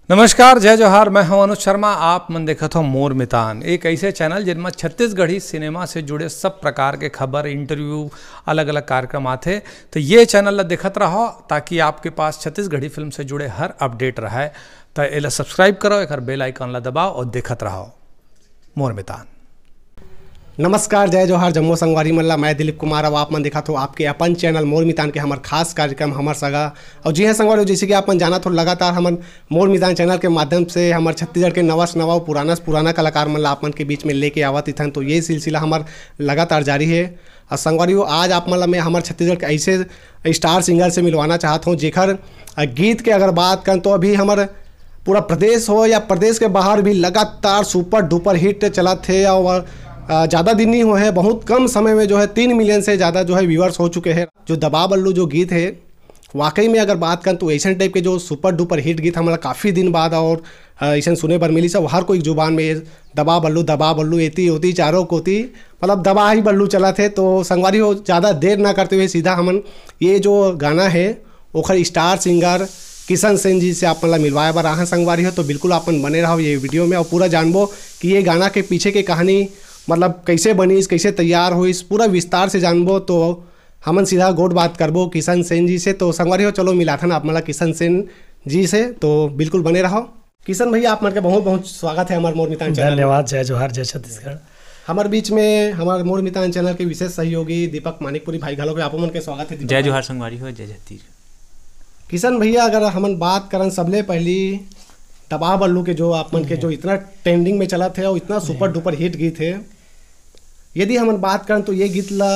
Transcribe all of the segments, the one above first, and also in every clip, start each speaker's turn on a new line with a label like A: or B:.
A: नमस्कार, जय जोहार। मैं हूं अनुज शर्मा। आप मन देखत हो मोर मितान, एक ऐसे चैनल जिनमें छत्तीसगढ़ी सिनेमा से जुड़े सब प्रकार के खबर, इंटरव्यू, अलग अलग कार्यक्रम आते। तो ये चैनल ला देखत रहो ताकि आपके पास छत्तीसगढ़ी फिल्म से जुड़े हर अपडेट रहे। तो इला सब्सक्राइब करो, एक बेल आइकन ला दबाओ और देखत रहो मोर मितान।
B: नमस्कार, जय जोहार जम्मू संगवारी मल्ला। मैं दिलीप कुमार। अब आप मन देखा तो आपके अपन चैनल मोर मितान के हमार खास कार्यक्रम हमार सगा। और जी हाँ संगवारी, जैसे कि आप मन जाना तो लगातार हमार मोर मितान चैनल के माध्यम से हमार छत्तीसगढ़ के नवा से नवा पुराना कलाकार मन ला आप मन के बीच में लेके आवत थन। तो ये सिलसिला हमार लगातार जारी है। और संगवारी आज आप मन ला मैं हमार छत्तीसगढ़ के ऐसे स्टार सिंगर से मिलवाना चाहता हूँ जेखर गीत के अगर बात करें तो अभी हमार पूरा प्रदेश हो या प्रदेश के बाहर भी लगातार सुपर डुपर हिट चला थे। और ज़्यादा दिन नहीं हुए हैं, बहुत कम समय में जो है 3 मिलियन से ज़्यादा जो है व्यूअर्स हो चुके हैं। जो दबा बल्लू जो गीत है वाकई में अगर बात करें तो ऐसा टाइप के जो सुपर डुपर हिट गीत हमारा काफ़ी दिन बाद और ऐसा सुने पर मिली। सब हर कोई जुबान में दबा बल्लू एती होती चारों कोती, मतलब दबा ही बल्लू चला थे। तो संगवारी हो ज़्यादा देर ना करते हुए सीधा हमन ये जो गाना है ओखर स्टार सिंगर किशन सेन जी से आप मिलवाए बार आहाँ संगवारी हो। तो बिल्कुल अपन बने रहो ये वीडियो में और पूरा जानबो कि ये गाना के पीछे की कहानी मतलब कैसे बनी, कैसे तैयार हुई, पूरा विस्तार से जानबो। तो हमन सीधा गोट बात करबो किशन सेन जी से। तो संगवारी हो चलो मिलाथन आप मला किशन सेन जी से। तो बिल्कुल बने रहो। किशन भैया आप मन के बहुत बहुत स्वागत है हमारे मोर मितान चैनल।
C: धन्यवाद। जय जोहार, जय छत्तीसगढ़।
B: हमारे बीच में हमारे मोर मितान चैनल के विशेष सहयोगी दीपक मानिकपुरी भाई घालो के आप मन के स्वागत है।
D: जय जोहार संगवारी हो, जय छत्तीसगढ़।
B: किशन भैया अगर हमन बात करें सबले पहली दबा बल्लू के जो आप मन के जो इतना ट्रेंडिंग में चला थे और इतना सुपर डुपर हिट गीत है, यदि हम बात करें तो ये गीत ला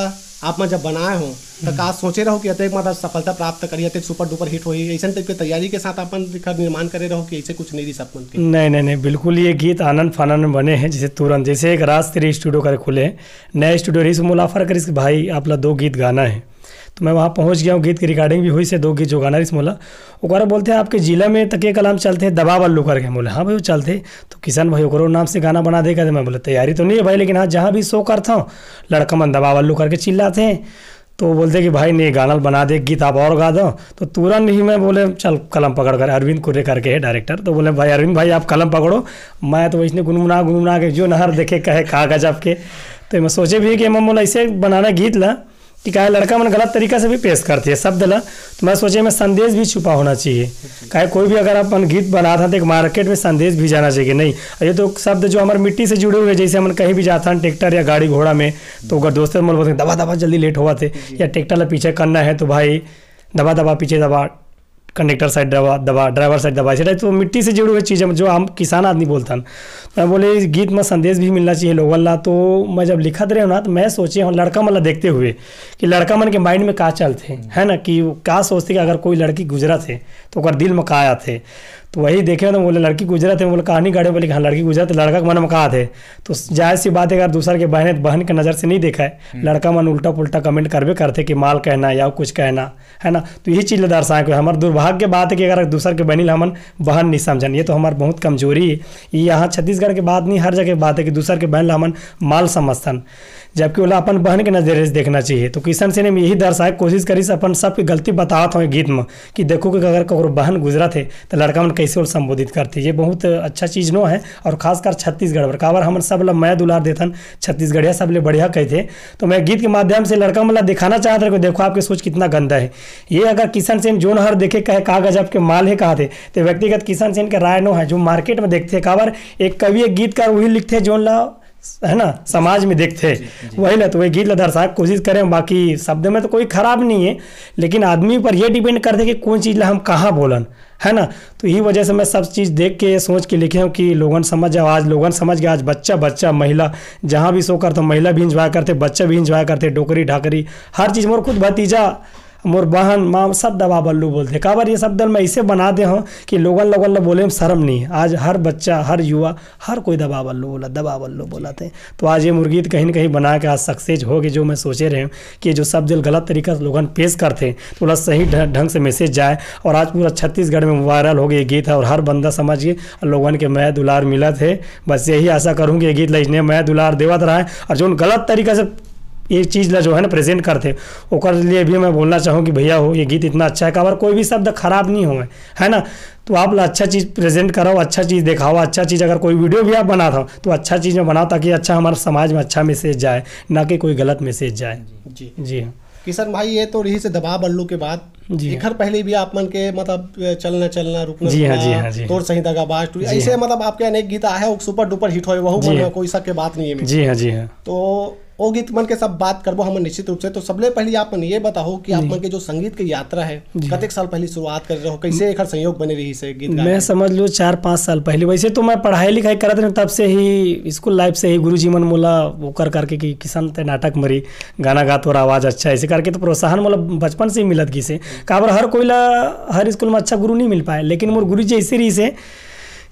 B: आप में जब बनाए हो तो का सोचे रहो कि अतः मतलब सफलता प्राप्त करिए, अतः सुपर डुपर हिट हुई, ऐसा टाइप की तैयारी के साथ अपन निर्माण करे रहो कि ऐसे कुछ नहीं रही सपन के?
C: नहीं, बिल्कुल ये गीत आनंद फानंद में बने हैं। जैसे तुरंत जैसे एक राज तेरे स्टूडियो कर खुले नए स्टूडियो रही मुलाफर करी भाई आप ला 2 गीत गाना है। तो मैं वहाँ पहुँच गया हूँ, गीत की रिकॉर्डिंग भी हुई से 2 गीत जो गाना रही मोला ओकरा बोलते हैं आपके जिला में तके कलाम चलते हैं दबा बल्लू करके। बोले हाँ भाई वो चलते। तो किशन भाई ओकरो नाम से गाना बना देगा। मैं बोले तैयारी तो नहीं है भाई, लेकिन हाँ जहाँ भी शो करता हूँ लड़का मन दबा बल्लू करके चिल्लाते हैं। तो बोलते कि भाई नहीं गाना बना दे, गीत आप और गा दो। तो तुरंत ही मैं बोले चल कलम पकड़ कर, अरविंद कुर्रे करके है डायरेक्टर। तो बोले भाई अरविंद भाई आप कलम पकड़ो। मैं तो वैसे गुनगुना के जो नहर देखे कहे का गजब के। तो मैं सोचे भी कि मैं बोला ऐसे बनाना गीत ला कि काहे लड़का मन गलत तरीका से भी पेश करती है शब्द ला। तो मैं सोचे में संदेश भी छुपा होना चाहिए। काहे कोई भी अगर अपन गीत बना था तो मार्केट में संदेश भी जाना चाहिए नहीं। ये तो शब्द जो हमारे मिट्टी से जुड़े हुए, जैसे हम कहीं भी जाता हैं ट्रैक्टर या गाड़ी घोड़ा में तो अगर दोस्तों मन बोलते दबा दबा जल्दी लेट हुआ थे, या ट्रैक्टर ला पीछे करना है तो भाई दबा दबा पीछे दबा, कंडक्टर साइड दबा, ड्राइवर साइड दबा, ऐसे तो मिट्टी से जुड़ी हुई चीज़ें जो हम किसान आदमी बोलता हैं। मैं बोले इस गीत में संदेश भी मिलना चाहिए लोगन ला। तो मैं जब लिखत रहे हो ना तो मैं सोचे हूँ लड़का मन ला देखते हुए कि लड़का मन के माइंड में का चलते है ना, कि क्या सोचते कि अगर कोई लड़की गुजरा थे तो अगर दिल में का आया थे। तो वही देखे तो बोले लड़की गुजरा थे, बोले कहानी गाड़े बोले हाँ लड़की गुजरा तो लड़का के मन में कहा थे। तो जाहिर सी बात है अगर दूसर के बहन के नज़र से नहीं देखा है, लड़का मन उल्टा पुल्टा कमेंट करबे करते कि माल कहना या कुछ कहना है ना। तो यही चीज़ दर्शाए को हमारे दुर्भाग्य बात है कि अगर दूसर के बहनी हमन बहन नहीं समझन, ये तो हमारी बहुत कमजोरी है। ये यहाँ छत्तीसगढ़ के बात नहीं, हर जगह बात है कि दूसर के बहन हमन माल समझतन, जबकि बोला अपन बहन के नजरिए से देखना चाहिए। तो किशन सेन ने यही दर्शाए कोशिश करी अपन सबकी गलती बतावत हूँ गीत में कि देखो कि अगर करो बहन गुजरा थे तो लड़का मन कैसे संबोधित करते। ये बहुत अच्छा चीज़ नो है। और खासकर छत्तीसगढ़ पर काबर हम सब ला मैं दुलार देथन छत्तीसगढ़िया सब ले बढ़िया कहते। तो मैं गीत के माध्यम से लड़का मतलब दिखाना चाहता था कि देखो आपकी सोच कितना गंदा है। ये अगर किशन सेन जो हर देखे कहे का गजब के माल है कहा थे, तो व्यक्तिगत किशन सेन के राय नो है जो मार्केट में देखते काबर एक कवि एक गीतकार वही लिखते जो ला है ना समाज में देखते वही ना। तो वही गीत ला दर्शाए कोशिश करें, बाकी शब्द में तो कोई खराब नहीं है, लेकिन आदमी पर यह डिपेंड करते कि कौन चीज़ ला हम कहाँ बोलन है ना। तो यही वजह से मैं सब चीज़ देख के सोच के लिखे हूँ कि लोगन समझ जाओ। आज लोगन समझ गया, आज बच्चा महिला जहाँ भी शो करते महिला भी इंजॉय करते, बच्चा भी इंजॉय करते, डोकरी ढाकरी हर चीज़। मोर खुद भतीजा मोर बहन माँ सब दबा बल्लू बोलते। काबर ये शब्द मैं ऐसे बना दे हूँ कि लोगन बोले में शर्म नहीं। आज हर बच्चा हर युवा हर कोई दबा बल्लू बोलाते। तो आज ये मुर्गीत कहीं ना कहीं बना के आज सक्सेस हो गए। जो मैं सोचे रहे हूँ कि जो शब्द गलत तरीका से लोगन पेश करते तो बोला सही ढंग से मैसेज जाए। और आज पूरा छत्तीसगढ़ में वायरल हो गया ये गीत है और हर बंदा समझ गए और लोगन के मैं दुलार मिला थे। बस यही आशा करूँगी ये गीत इसने मैं दुलार देवत रहा है। और जो गलत तरीका से ये चीज़ ला जो है ना प्रेजेंट करते ओकर लिए भी मैं बोलना चाहूँ कि भैया हो ये गीत इतना अच्छा है काबर कोई भी शब्द खराब नहीं हो है ना। तो आप अच्छा चीज़ प्रेजेंट कराओ, अच्छा चीज़ दिखाओ, अच्छा चीज़ अगर कोई वीडियो भी आप बनाता हो तो अच्छा चीज़ में बनाओ ताकि अच्छा हमारे समाज में अच्छा मैसेज जाए, ना कि कोई गलत मैसेज जाए।
B: जी
C: जी हाँ
B: किशन भाई, ये तो रही से दबाव बल्लू के बाद
C: जी
B: एक हर पहले भी आप मन के मतलब चलना चलना रुकना
C: जी हाँ,
B: रुकना,
C: जी हाँ, जी हाँ।
B: तोड़ सही दगाबाज टूरी,
C: जी
B: ऐसे
C: हाँ।
B: मतलब आपके अनेक गीत आए हैं सुपर डुपर हिट हुए, वहू
C: जी
B: मन
C: हाँ।
B: में कोई शक के बात नहीं है।
C: जी हाँ जी हाँ
B: तो वो गीत मन के सब बात करबो हम निश्चित रूप से। तो सबले पहले आप मन ये बताओ कि आप मन के जो संगीत की यात्रा है कतेक साल पहले शुरुआत कर रहे हो, कैसे एक संयोग बने रही से गीत गाने
C: मैं
B: के?
C: समझ लो 4-5 साल पहले। वैसे तो मैं पढ़ाई लिखाई करत रहे, तब से ही स्कूल लाइफ से ही गुरुजी मन मोला वो कर करके कि किसान ते नाटक मरी गाना गा तोरा आवाज़ अच्छा ऐसे करके तो प्रोत्साहन मोला बचपन से ही मिलत गई से। काबर हर कोई ला हर स्कूल में अच्छा गुरु नहीं मिल पाए, लेकिन मोर गुरुजी ऐसे रही से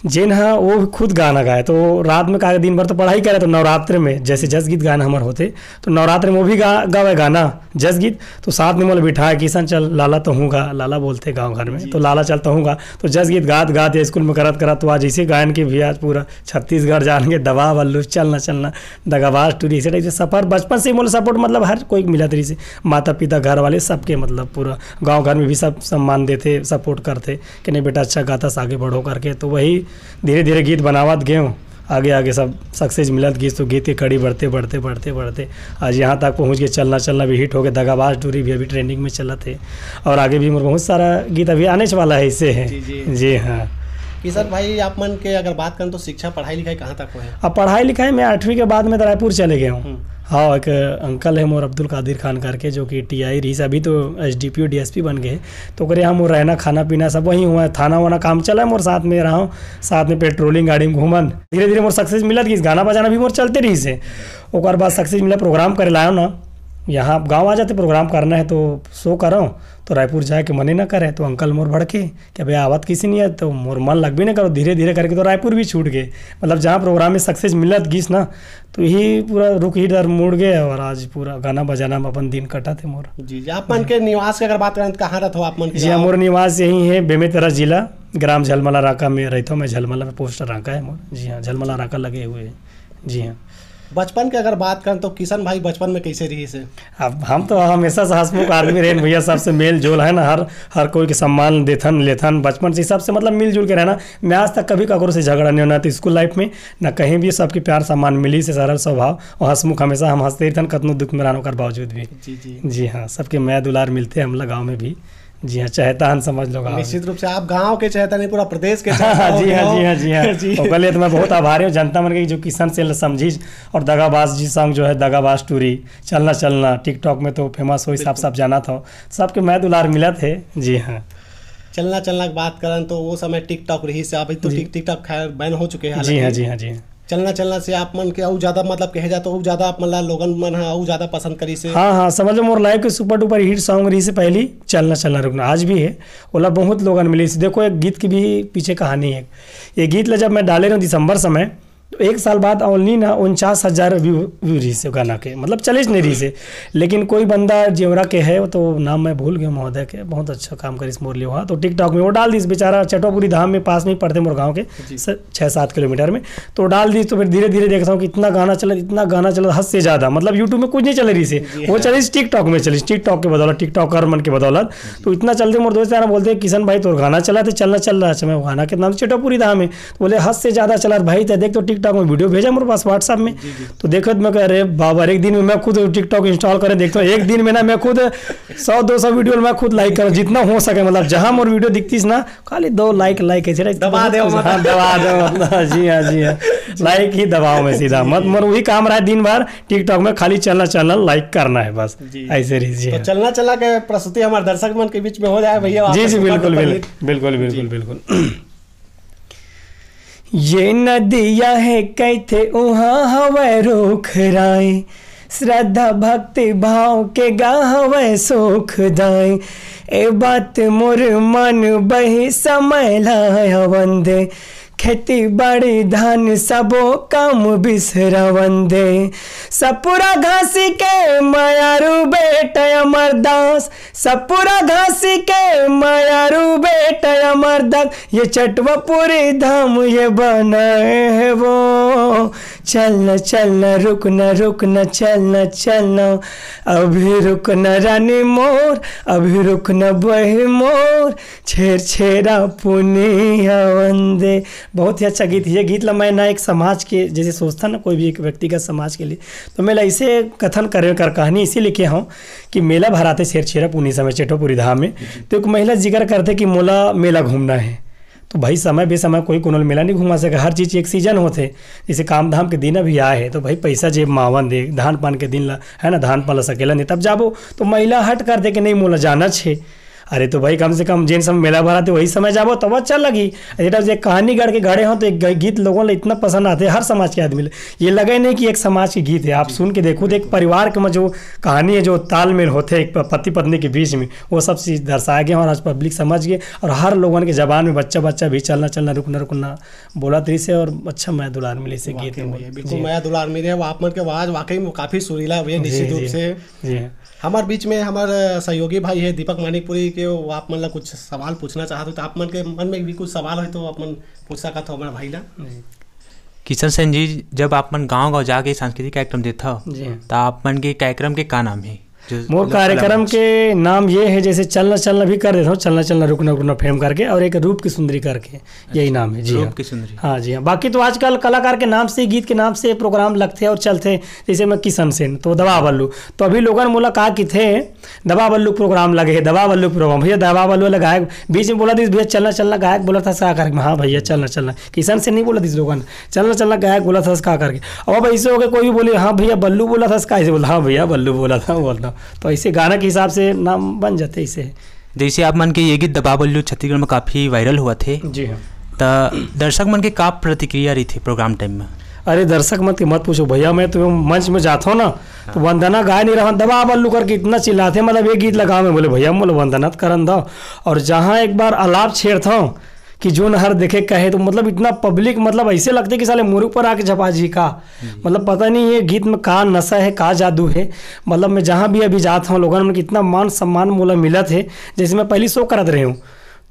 C: जिन हाँ वो खुद गाना गाए। तो रात में का दिन भर तो पढ़ाई करे, तो नवरात्र में जैसे जस गीत गाना हमारे होते तो नवरात्र में वो भी गावे गाना जस गीत। तो साथ में मोला बिठाए किसान चल लाला तो हूँ गा, लाला बोलते गाँव घर में तो लाला चलता हूँ गा। तो जस गीत गात गात या स्कूल में करत करत तो आज ऐसे गायन के भी आज पूरा छत्तीसगढ़ जानेंगे दबा बल्लू चलना चलना दगाबाज टूरी ऐसे टाइप से सफ़र बचपन से मोला सपोर्ट मतलब हर कोई मिला तरी से, माता पिता घर वाले सबके मतलब पूरा गाँव घर में भी सब सम्मान देते सपोर्ट करते कि नहीं बेटा अच्छा गाता आगे बढ़ो करके। तो वही धीरे धीरे गीत बनावत गए हूँ, आगे आगे सब सक्सेस मिलत गीत। तो गीत की कड़ी बढ़ते बढ़ते बढ़ते बढ़ते आज यहाँ तक पहुँच के चलना चलना भी हिट हो गया, दगाबाज टूरी भी अभी ट्रेंडिंग में चला थे और आगे भी बहुत सारा गीत अभी आने वाला है इससे है। जी हाँ
B: किशन भाई, आप मन के अगर बात करें तो शिक्षा पढ़ाई लिखाई कहाँ तक हुए?
C: अब पढ़ाई लिखाई में 8वीं के बाद में रायपुर चले गया हूँ। हाँ एक अंकल है मोर अब्दुल कादिर खान करके जो कि TI रही, अभी तो SDPO DSP बन गए। तो करे हम रहना खाना पीना सब वहीं हुआ है, थाना वाना काम चला है मोर साथ में रहा हूँ, साथ में पेट्रोलिंग गाड़ी में घूमन। धीरे धीरे मोर सक्सेस मिलत गई, गाना बजाना भी मोर चलते रही से। और बाद सक्सेस मिला, प्रोग्राम करे लाया ना, यहाँ गाँव आ जाते प्रोग्राम करना है तो शो कराऊँ तो रायपुर जाए के मने ना करे। तो अंकल मोर भड़के कि भाई आवत किसी नहीं है, तो मोर मन लग भी नहीं करो। धीरे धीरे करके तो रायपुर भी छूट गए, मतलब जहाँ प्रोग्राम में सक्सेस मिलत गीस ना तो यही पूरा रुक ही डर मुड़ गए और आज पूरा गाना बजाना में अपन दिन कटा थे मोर।
B: जी जी, आप मन के निवास की अगर बात करें तो कहाँ रहते हो आप मन के?
C: जी मोर निवास यही है बेमेतरा जिला ग्राम झलमला राका में रहता हूँ मैं। झलमला में पोस्टर राका है मोर। जी हाँ झलमला राका लगे हुए हैं। जी हाँ
B: बचपन की अगर बात करें तो किशन भाई बचपन में कैसे रही से?
C: अब हम तो हमेशा से हंसमुख आदमी रहे भैया, सबसे मेल जोल है ना, हर कोई के सम्मान देथन लेथन बचपन से सबसे मतलब मिलजुल के रहना। मैं आज तक कभी ककरो से झगड़ा नहीं होना था स्कूल लाइफ में, ना कहीं भी सबके प्यार सम्मान मिली से सरल स्वभाव और हंसमुख हमेशा हम हंसते रहते कतनो दुख में रहने के बावजूद भी। जी हाँ सबके मैं दुलार मिलते हैं हम लोग गाँव में भी। जी हाँ चहता हन समझ लो गाँव।
B: निश्चित रूप से आप गांव के चहता नहीं पूरा प्रदेश के
C: जी
B: चहता
C: हाँ
B: हो
C: जी
B: गए
C: हाँ
B: हो।
C: जी हाँ जी हाँ
B: जी।
C: ओकर लिए तो मैं बहुत आभारी हूँ जनता मन के जो किसान से समझी। और दगाबाज जी सॉन्ग जो है दगाबाज टूरी चलना चलना टिकटॉक में तो फेमस हुई, सब जाना था, सबके मैं दुलार मिला थे। जी हाँ
B: चलना चलना की बात करें तो वो समय टिकटॉक रही से, अभी तो टिकटॉक खैर बैन हो चुके हैं।
C: जी हाँ जी हाँ जी हाँ
B: चलना चलना से आप मन के और ज्यादा मतलब कहे जाए तो और ज्यादा आप मतलब लोगन मन है और ज्यादा पसंद करी से।
C: हाँ हाँ समझ लो मोर लाइफ के सुपर डुपर हिट सॉन्ग रही से पहली चलना चलना रुकना आज भी है। ओला बहुत लोगन मिली से। देखो एक गीत की भी पीछे कहानी है। ये गीत ला जब मैं डाले रहा दिसंबर समय तो 1 साल बाद ओनली ना 49,000 व्यू रही से गाना के, मतलब चलिस नहीं रही से। लेकिन कोई बंदा जेवरा के है तो नाम मैं भूल गया महोदय के, बहुत अच्छा काम करिस मोर लिए वहाँ। तो टिकटॉक में वो डाल दी बेचारा, चटोपुरी धाम में पास में ही पड़ते मोर गाँव के 6-7 किलोमीटर में। तो डाल दी तो फिर धीरे धीरे देखता हूँ कि इतना गाना चला हद से ज़्यादा, मतलब यूट्यूब में कुछ नहीं चल रही से, वो चलिस टिकटॉक में चलिस, टिकटॉक के बदौलत टिकटॉकर मन के बदौलत। तो इतना चलते मोर दोस्त यार बोलते किशन भाई तो गाना चला तो चलना चल रहा है। मैं गाना के नाम चटोपुरी धाम है, तो बोले हद से ज़्यादा चला भाई तो देख तो टिकटॉक में वीडियो भेजा मेरे पास व्हाट्सएप में। तो देखो मैं कह रहे बाबा एक दिन में मैं खुद टिकटॉक इंस्टॉल करें देखता हूँ, एक दिन में ना मैं खुद 100-200 वीडियो मैं खुद लाइक करूँ जितना हो सके, मतलब जहाँ मोर वीडियो दिखती ना खाली 2 लाइक ऐसे
B: दबा दो।
C: हाँ दबा दो। जी हाँ जी हाँ लाइक ही दबाओ में सीधा मत मोर वही काम रहा है दिन भर टिकटॉक में खाली चलना लाइक करना है बस ऐसे रही।
B: तो चलना चला के प्रस्तुति हमारे दर्शक मन के बीच में हो जाए भैया।
C: जी जी बिल्कुल बिल्कुल बिल्कुल बिल्कुल। ये नदिया है कैथे उहाँ हवे रुख राय, श्रद्धा भक्ति भाव के गावे सुख दाय। ए बात मोर मन बही समय लाया वंदे, खेती बाड़ी धान सबो काम बिसरा वंदे। सपुरा घासी के मायारू बेटा अमरदास, सपुरा घासी के मायारू बेटा अमरदास। ये चटवापुरी धाम ये बनाए है वो, चलना चलना रुकना रुकना चलना चलना, अभी रुकना रानी मोर, अभी रुकना बहे मोर, छेर छेरा पुनिया वंदे। बहुत ही अच्छा गीत। ये गीत ला मैं ना एक समाज के जैसे सोचता ना कोई भी एक व्यक्तिगत समाज के लिए, तो मैं ऐसे कथन कर कहानी इसी लिखे हूँ कि मेला भराते शेर छेरा पुनी समय चेटोपुरी धाम में, तो एक महिला जिक्र करते कि मोला मेला घूमना है। तो भाई समय बेसमय कोई कोनो मेला नहीं घुमा सके, हर चीज़ एक सीजन होते। जैसे काम धाम के दिन अभी आए है तो भाई पैसा जेब मावन दे, धान पान के दिन ला है ना, धान पान ला सकेला नहीं तब जाबो, तो महिला हट कर दे कि नहीं मोला जाना छे। अरे तो भाई कम से कम जिन समय मेला भरा थे वही समय जाबो तब अच्छा लगी। जेटा एक कहानी गढ़ के गढ़े हों तो एक गीत लोगों को इतना पसंद आते हैं, हर समाज के आदमी ये लगे नहीं कि एक समाज के गीत है। आप सुन के देखो तो एक परिवार के में जो कहानी है, जो तालमेल होते हैं एक पति पत्नी के बीच में, वो सब चीज़ दर्शाया गया और आज पब्लिक समझ गए। और हर लोगों के जबान में बच्चा बच्चा भी चलना चलना रुकना रुकना बोला तरी से, और अच्छा मैं दुलार मिले से गीत है।
B: बिल्कुल मैं दुलार मिले आप मन के आवाज़ वाकई में काफ़ी सुरीला हुई है निश्चित रूप से।
C: जी
B: हमारे बीच में हमारे सहयोगी भाई है दीपक मानिकपुरी के, वो आप मन ला कुछ सवाल पूछना चाहते हो तो आप मन के मन में भी कुछ सवाल है तो आप मन पूछ सकते हो हमारे भाई ला।
D: किशन सेन जी, जब आप मन गाँव जाके सांस्कृतिक कार्यक्रम देता हो तो आप मन के कार्यक्रम के का नाम है?
C: मोर कार्यक्रम के नाम ये है, जैसे चलना चलना भी कर देता हूँ, चलना चलना रुकना रुकना फेम करके, और एक रूप की सुंदरी करके, यही नाम है। जी
D: रूप की सुंदरी,
C: हाँ जी हाँ। बाकी तो आजकल कलाकार के नाम से, गीत के नाम से प्रोग्राम लगते हैं और चलते हैं। जैसे मैं किशन सेन तो दवा बल्लू, तो अभी लोगों ने मुलाकात की थे दवा बल्लू प्रोग्राम लगे है, दवा बल्लू प्रोग्राम, भैया दवा बल्लू गायक बीच में बोला दी भैया चलना चलना गायक बोला था क्या करके, हाँ भैया चलना चलना, किशन सेन नहीं बोला थी लोगों ने, चलना चलना गायक बोला था क्या करके। और अब ऐसे हो गए कोई भी बोले हाँ भैया बल्लू बोला था, ऐसे बोला हाँ भैया बल्लू बोला था बोलता, तो ऐसे गाना के हिसाब से नाम बन जाते इसे।
D: जैसे आप मन के ये गीत दबा बल्लू छत्तीसगढ़ में काफ़ी वायरल हुआ थे।
C: जी हाँ।
D: तो दर्शक मन के का प्रतिक्रिया रही थी प्रोग्राम टाइम में?
C: अरे दर्शक मत पूछो भैया, मैं तो मंच में जाता हूँ ना तो वंदना गाय नहीं रहा, दबा बल्लू करके इतना चिल्लाते, मतलब ये गीत लगा मैं बोले भैया बोले वंदना करन दो। और जहाँ एक बार अलाप छेड़ता हूँ कि जो नहर देखे कहे, तो मतलब इतना पब्लिक मतलब ऐसे लगते कि साले मुरुख पर आके झपा जी का, मतलब पता नहीं ये गीत में का नशा है का जादू है। मतलब मैं जहाँ भी अभी जाता हूँ लोगों ने कितना मान सम्मान मोला मिला थे। जैसे मैं पहले शो करते रहे हूँ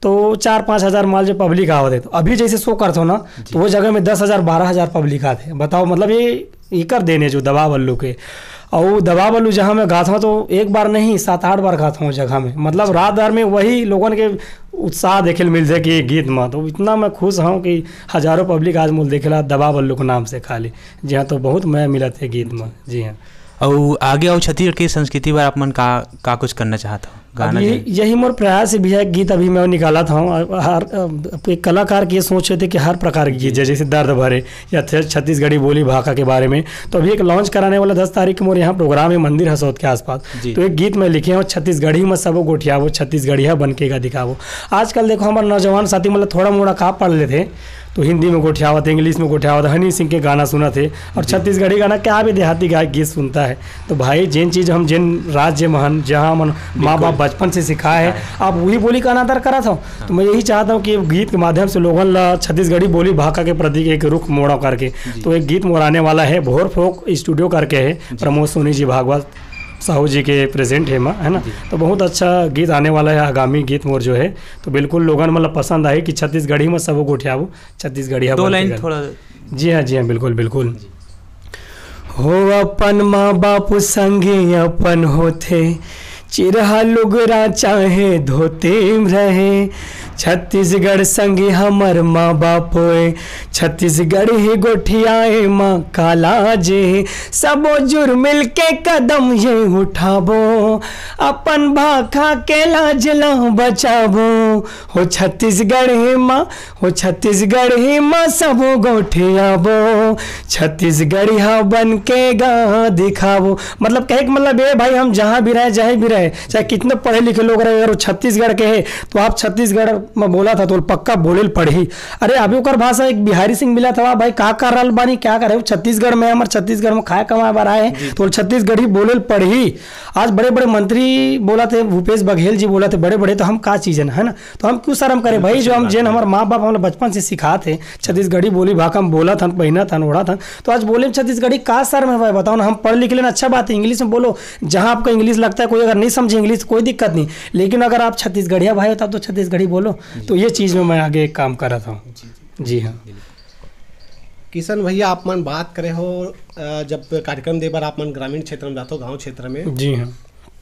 C: तो 4-5 हज़ार माल जो पब्लिक आवते, तो अभी जैसे शो करता हूँ ना तो वो जगह में 10,000 12,000 पब्लिक आते। बताओ मतलब ये कर देने जो दबा बल्लू के। और वो दबा बल्लू जहाँ मैं गाता हूँ तो एक बार नहीं 7-8 बार गाता हूँ जगह में, मतलब रात भर में वही लोगों के उत्साह देखे मिल जाए कि गीत में, तो इतना मैं खुश हूँ कि हज़ारों पब्लिक आज मूल देखेला दबा बल्लू के नाम से खाली। जी हाँ, तो बहुत मैं मिला थे गीत में। जी हाँ।
D: और आगे और छत्तीसगढ़ की संस्कृति पर आप मन का कुछ करना चाहता हूँ गाना?
C: यही मोर प्रयास भी है। गीत अभी मैं निकाला था, हर एक कलाकार की ये सोच थे कि हर प्रकार के गीत जैसे दर्द भरे या छत्तीसगढ़ी बोली भाषा के बारे में, तो अभी एक लॉन्च कराने वाला 10 तारीख को मोर यहाँ प्रोग्राम है मंदिर हसौद के आसपास, तो एक गीत मैं लिखे हूँ छत्तीसगढ़ी में सबो गोठियावो छत्तीसगढ़िया बनकेगा दिखावो। आजकल देखो हमारे नौजवान साथी मतलब थोड़ा मोड़ा का पढ़ लेते तो हिंदी में गोठियावत, इंग्लिश में गोठियावत, हनी सिंह के गाना सुना थे, और छत्तीसगढ़ी गाना क्या भी देहाती गायक गीत सुनता है। तो भाई जिन चीज़ हम जिन राज्य महान जहाँ मन माँ बाप बचपन से सिखाए है आप वही बोली का अनादर करा था। तो मैं यही चाहता हूँ कि गीत के माध्यम से लोगों ला छत्तीसगढ़ी बोली भाषा के प्रति एक रुख मोड़ा करके, तो एक गीत मोड़ाने वाला है भोर फोक स्टूडियो करके है, प्रमोद सोनी जी भागवत साहू जी के प्रेजेंट है ना, तो बहुत अच्छा गीत आने वाला है आगामी गीत मोर जो है, तो बिल्कुल लोगों मतलब पसंद आए कि छत्तीसगढ़ी में सब गोठियाबो छत्तीसगढ़िया।
D: 2 लाइन थोड़ा।
C: जी हाँ बिल्कुल बिल्कुल। हो अपन माँ बापू संगे अपन होते, चिरहा लुगरा चाहे धोते रहे, छत्तीसगढ़ संगे हमर माँ बाप छत्तीसगढ़ ही गोठियाए माँ काला जे, सबो जुर मिल के कदम ये उठाबो, अपन भाखा के लाज ला बचाबो, हो छत्तीसगढ़ ही माँ हो छत्तीसगढ़ ही माँ सबो गोठियाबो, छत्तीसगढ़िया बन के गा दिखाबो। मतलब कहे मतलब ये भाई हम जहाँ भी रहे जहाँ भी रहे, चाहे कितने पढ़े लिखे लोग रहे, अगर छत्तीसगढ़ के है तो आप छत्तीसगढ़ में बोला था तो पक्का बोले पढ़ी। अरे अभी ओकर भाषा एक बिहारी सिंह मिला था भाई का कर रहा बानी क्या करे, छत्तीसगढ़ में हमारे छत्तीसगढ़ में खाए कमाए बार आए तो छत्तीसगढ़ी बोले पढ़ी। आज बड़े बड़े मंत्री बोला थे, भूपेश बघेल जी बोला थे बड़े बड़े, तो हम का चीज़ है ना, तो हम क्यों शर्म करें भाई, जो हम जिन हमारे माँ बाप हमें बचपन से सिखाते छत्तीसगढ़ी बोली भाषा हम बोला था पहना था ओढ़ा था, तो आज बोले छत्तीसगढ़ी का शर्म है भाई, बताओ ना। हम पढ़ लिख लेना अच्छा बात है, इंग्लिश में बोलो जहाँ आपको इंग्लिश लगता है, कोई अगर नहीं समझे इंग्लिश कोई दिक्कत नहीं, लेकिन अगर आप छत्तीसगढ़िया भाई होता तो छत्तीसगढ़ी बोलो। तो ये चीज़ में मैं आगे काम कर रहा था। जी हाँ।
B: किशन भैया आप मन बात करे हो जब कार्यक्रम दे बार आप मन ग्रामीण क्षेत्र में जाते हो, गांव क्षेत्र में,
C: जी हाँ,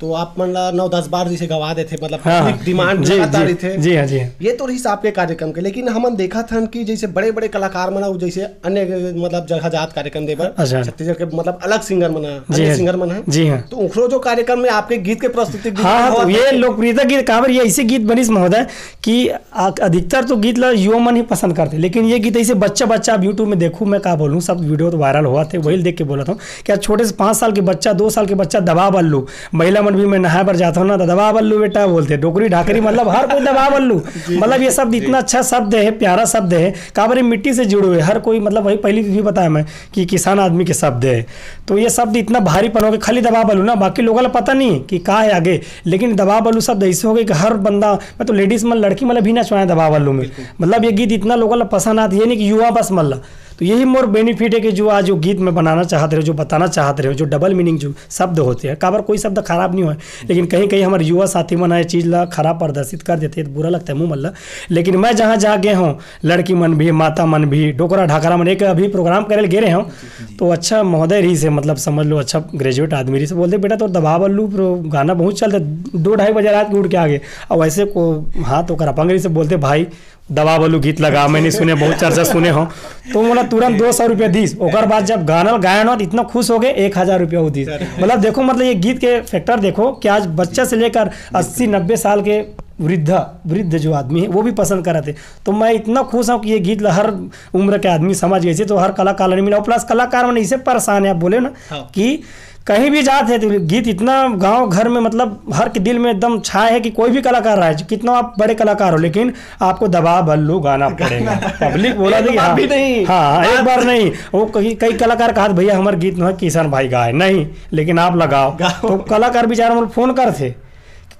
B: तो आप मन 9-10 बार जैसे गवा देते, मतलब
C: हाँ,
B: डिमांड
C: जी
B: लगातार
C: जी,
B: थे।
C: जी हाँ, जी हाँ,
B: ये तो रही आपके कार्यक्रम के, लेकिन हमन देखा था कि जैसे बड़े बड़े कलाकार मना जैसे अन्य मतलब जगह जात कार्यक्रम दे बार
C: अच्छा,
B: छत्तीसगढ़ के मतलब अलग सिंगर मना,
C: जी
B: अन्य
C: हाँ,
B: सिंगर मना,
C: जी हाँ,
B: तो उखरो जो कार्यक्रम में आपके गीत के प्रस्तुति
C: हाँ, तो ये लोकप्रियता गीत काबर ये ऐसे गीत बनिस महोदय कि अधिकतर तो गीत ला युवा मन ही पसंद करते, लेकिन ये गीत ऐसे बच्चा बच्चा अब यूट्यूब में देखूँ, मैं क्या बोलूँ, सब वीडियो तो वायरल हुआ थे, वही देख के बोला था क्या छोटे से 5 साल के बच्चा 2 साल के बच्चा दबा बल्लू, महिला मन भी मैं नहाए पर जाता हूँ ना, दबा बल्लू बेटा बोलते, डोकरी ढाकरी मतलब हर कोई दबा बल्लू, मतलब ये शब्द इतना अच्छा शब्द है, प्यारा शब्द है, काबर मिट्टी से जुड़े हुए हर कोई, मतलब वही पहले भी बताया मैं कि किसान आदमी के शब्द है, तो ये शब्द इतना भारीपन हो गया, खाली दबा बल्लू ना, बाकी लोगों को पता नहीं कि का है आगे, लेकिन दबा बल्लू शब्द ऐसे हो गए कि हर बंदा, मैं तो लेडीज मतलब लड़की मतलब भी ना चुनाए दबा बल्लू में, मतलब ये गीत इतना लोगों को पसंद आता, ये नहीं कि युवा बस मल्ला, तो यही मोर बेनिफिट है कि जो आज जो गीत में बनाना चाहते रहे, जो बताना चाहते रहे, जो डबल मीनिंग जो शब्द होते हैं, काबर कोई शब्द खराब नहीं हो, लेकिन कहीं कहीं हमारे युवा साथी मन आए चीज़ ला खराब प्रदर्शित कर देते हैं, तो बुरा लगता है मुँह मल्ला, लेकिन मैं जहाँ जहाँ गए हूँ, लड़की मन भी, माता मन भी, डोकरा ढाकरा मन, एक अभी प्रोग्राम करे गे रहे हूँ, तो अच्छा महोदय रही से मतलब समझ लो अच्छा ग्रेजुएट आदमी रही से बोलते बेटा तो दबा बल्लू गाना बहुत चलता, 2-2:30 बजे रात के उठ के आगे, और वैसे को हाँ तो करापंग रही से बोलते भाई दबा बल्लू गीत लगा, मैंने सुने बहुत चर्चा सुने हो, तो मतलब तुरंत 200 रुपया दीस, और बाद जब गाना गायन हो तो इतना खुश हो गए 1000 रुपया वो दीस, मतलब देखो मतलब ये गीत के फैक्टर देखो कि आज बच्चा से लेकर 80-90 साल के वृद्ध जो आदमी है वो भी पसंद कर रहे थे, तो मैं इतना खुश हूँ कि ये गीत हर उम्र के आदमी समझ गए थे, तो हर कलाकार नहीं मिला, प्लस कलाकार मैंने इसे परेशान है, आप बोले ना कि कहीं भी जाते हैं तो गीत इतना गांव घर में मतलब हर के दिल में एकदम छाया है कि कोई भी कलाकार रहा है, कितना आप बड़े कलाकार हो, लेकिन आपको दबा बल्लू गाना पड़ेगा, पब्लिक बोला था कि हाँ भी नहीं, हाँ एक बार नहीं, वो कई कलाकार कहा भैया हमारे गीत में किसान भाई गाए नहीं, लेकिन आप लगाओ, तो कलाकार बेचारा मतलब फोन कर थे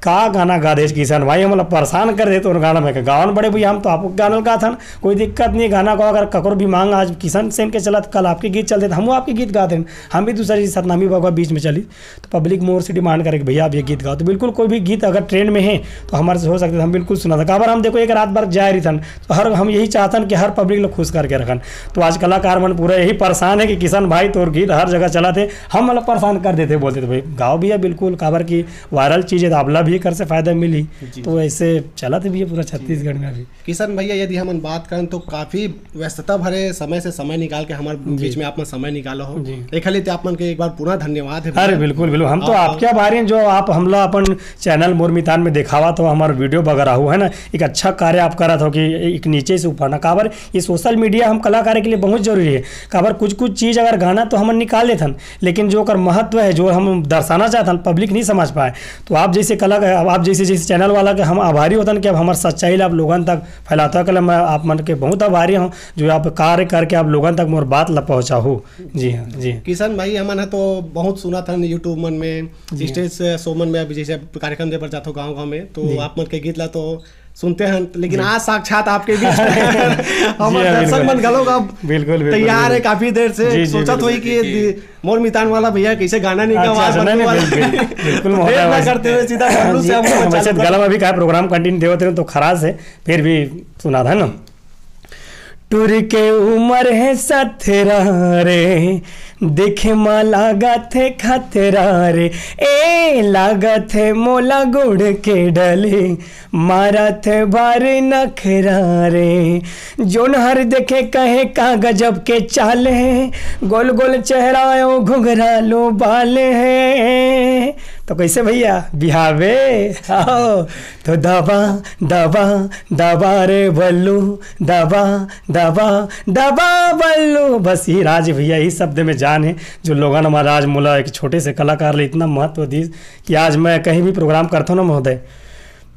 C: का गाना गा दे किसान भाई, हम मतलब परेशान कर देते गाना में गावन बड़े भैया हम तो आपको गाना गा था, कोई दिक्कत नहीं, गाना को अगर ककरो भी मांग आज किसान सेन के चला कल आपके गीत चलते थे, हम आपके गीत गाते हैं, हम भी दूसरी सतनामी बाबा बीच में चली, तो पब्लिक मोर से डिमांड करे कि भैया आप ये गीत गाओ, तो बिल्कुल कोई भी गीत अगर ट्रेंड में है तो हमारे से हो सकता है, हम बिल्कुल सुना था, काबर हम देखो एक रात भर जा रही था, तो हर हम यही चाहते कि हर पब्लिक लोग खुश करके रखन, तो आज कलाकार मन पूरा यही परेशान है कि किसान भाई तोर गीत हर जगह चलाते, हम मतलब परेशान कर देते, बोलते थे भाई गाओ भैया बिल्कुल, काबर की वायरल चीज़ है तो आपला भी कर से फायदा मिली, तो ऐसे चला था भी पूरा छत्तीसगढ़ में अभी।
B: किशन भैया यदि हम बात करें तो काफी व्यस्तता भरे समय से समय निकाल के हमारे बीच में आपने समय निकाला हो, एक हाली आप मन के एक बार पुनः धन्यवाद है।
C: अरे बिल्कुल बिल्कुल, हम तो आपके आभारी हैं जो आप हमला अपन चैनल मोर मितान में दिखावा तो हमारा वीडियो वगैरह हो है ना, एक अच्छा कार्य आप करा था कि एक नीचे से ऊपर ना, काबर ये सोशल मीडिया हम कलाकार के लिए बहुत जरूरी है, काबर कुछ चीज़ अगर गाना तो हम निकाल लेते हैं, लेकिन जो कर महत्व है जो हम दर्शाना चाहते हैं पब्लिक नहीं समझ पाए, तो आप जैसे कलाकार आप जैसे चैनल वाला के हम आभारी होता है कि अब हमारे सच्चाई आप लोगों तक फैलाता है, मैं आप मन के बहुत आभारी हूँ जो आप कार्य करके आप लोगों तक मोर बात ला पहुँचा हो। जी हाँ जी
B: किशन भाई हमन तो बहुत सुना था यूट्यूब मन में, स्टेज शो मन में, अभी जैसे कार्यक्रम दे पर जाते हो गाँव में, तो आप मन के गीत ला तो सुनते हैं, लेकिन आज साक्षात आपके बीच हमारे दर्शक मन गलों का
C: बिल्कुल
B: तैयार है काफी देर से, सोचा तो कि मोर मितान वाला भैया कैसे गाना नहीं
C: बिल्कुल
B: करते हुए सीधा
C: गला में भी का प्रोग्राम कंटिन्यू देते तो खराज है, फिर भी सुना था ना, टूर के उम्र है सथरा रे, देखे माँ लागत है खतरा रे, ए लागत है मोला गुड़ के डले, मारा थे बार नखरा रे, जोन हर देखे कहे का गजब के चाले, गोल गोल चेहरा घुघरा लो बाले हैं, तो कैसे भैया बिहावे आओ तो दबा दबा दबा रे बल्लू, दबा दबा दबा बल्लू, बस ही राज भैया ही शब्द में जान है जो लोगों ने हमारा आज मोला एक छोटे से कलाकार ले इतना महत्व दी कि आज मैं कहीं भी प्रोग्राम करता हूँ ना महोदय